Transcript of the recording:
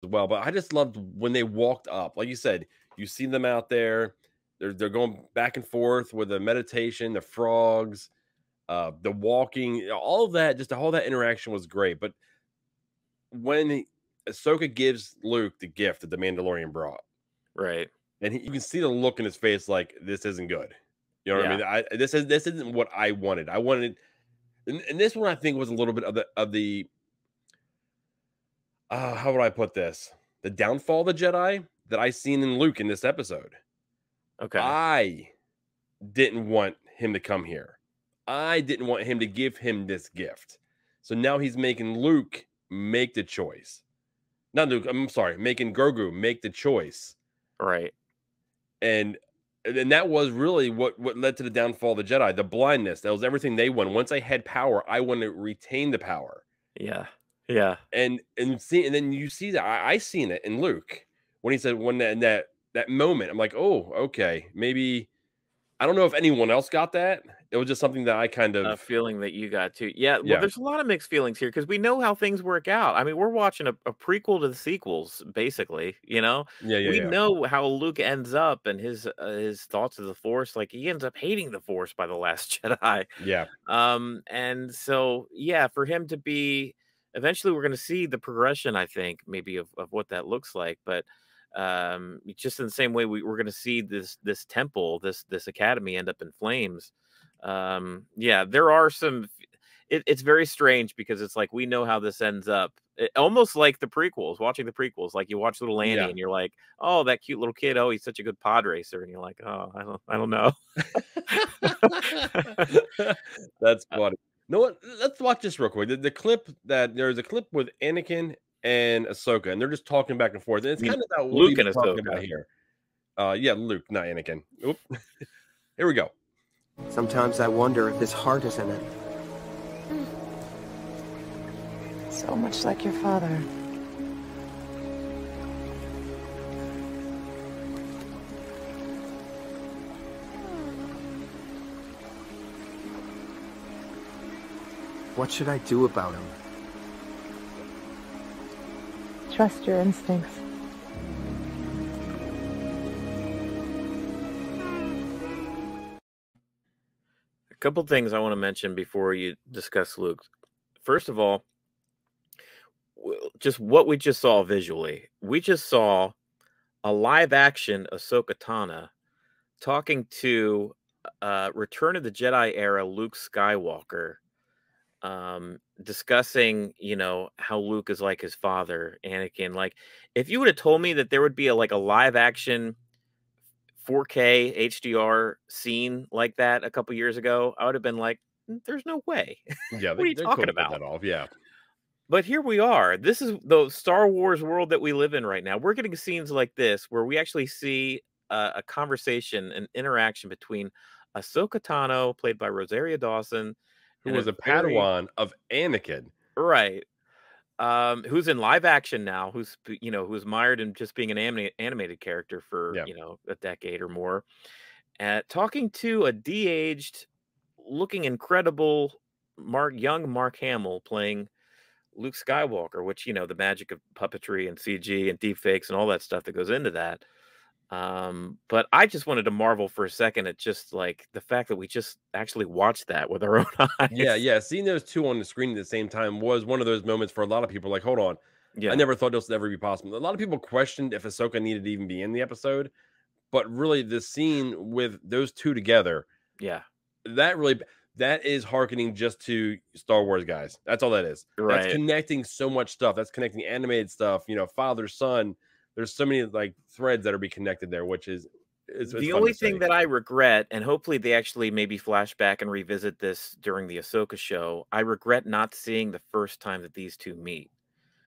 well. But I just loved when they walked up. Like you said, you see them out there. They're going back and forth with the meditation, the frogs, the walking, all of that. Just all that interaction was great. But when Ahsoka gives Luke the gift that the Mandalorian brought, Right. and you can see the look in his face, like this isn't good. You know what I Yeah. mean? This isn't what I wanted. I wanted, and this one I think was a little bit of the how would I put this? The downfall of the Jedi that I seen in Luke in this episode. Okay. I didn't want him to come here. I didn't want him to give him this gift. So now he's making Luke make the choice. Not Luke, I'm sorry, making Grogu make the choice. Right. And that was really what led to the downfall of the Jedi, the blindness. That was everything they wanted. Once I had power, I want to retain the power. Yeah. Yeah. And then you see that I seen it in Luke when he said when that moment. I'm like, oh, okay, maybe I don't know if anyone else got that. It was just something that I kind A of feeling that you got too. Yeah, well, yeah there's a lot of mixed feelings here because we know how things work out. I mean, we're watching a prequel to the sequels, basically. We yeah know how Luke ends up and his thoughts of the Force. Like he ends up hating the Force by the Last Jedi. yeah And so yeah, for him to be eventually, we're going to see the progression. I think maybe of what that looks like, but just in the same way we're going to see this temple, this academy end up in flames. Yeah, there are it's very strange because it's like we know how this ends up. Almost like the prequels, watching the prequels, like you watch little Annie yeah. and you're like, oh, that cute little kid, oh, he's such a good pod racer, and you're like, oh, I don't know. That's Uh, funny. You know what? Let's watch this real quick. The clip that there's a clip with Anakin and Ahsoka, and they're just talking back and forth. And it's I mean, kind of about what we've Luke been and talking about Ahsoka. here. Yeah, Luke, not Anakin. Oop. Here we go. Sometimes I wonder if his heart is in it. So much like your father. What should I do about him? Trust your instincts. A couple things I want to mention before you discuss Luke. First of all, just what we just saw visually. We just saw a live action Ahsoka Tano talking to Return of the Jedi era Luke Skywalker, discussing, how Luke is like his father, Anakin. Like, if you would have told me that there would be a live action 4K HDR scene like that a couple years ago, I would have been like, there's no way. Yeah, What are you they talking could have put about? that off. Yeah, But here we are. This is the Star Wars world that we live in right now. We're getting scenes like this where we actually see a conversation, an interaction between Ahsoka Tano, played by Rosaria Dawson, who and was a a very Padawan of Anakin? right, who's in live action now, who's mired in just being an animated character for Yeah, a decade or more, talking to a de-aged, looking incredible young Mark Hamill playing Luke Skywalker, which, the magic of puppetry and CG and deepfakes and all that stuff that goes into that. But I just wanted to marvel for a second at just like the fact that we just actually watched that with our own yeah, eyes. yeah. Seeing those two on the screen at the same time was one of those moments for a lot of people. Like, hold on, I Yeah. never thought this would ever be possible. A lot of people questioned if Ahsoka needed to even be in the episode, but really, the scene with those two together, Yeah. that really that is hearkening just to Star Wars guys. That's all that is. That's Right. connecting so much stuff. That's connecting animated stuff, father, son. There's so many like threads that are be connected there, which is it's The fun to only thing say. that I regret, and hopefully they actually maybe flash back and revisit this during the Ahsoka show, I regret not seeing the first time that these two meet.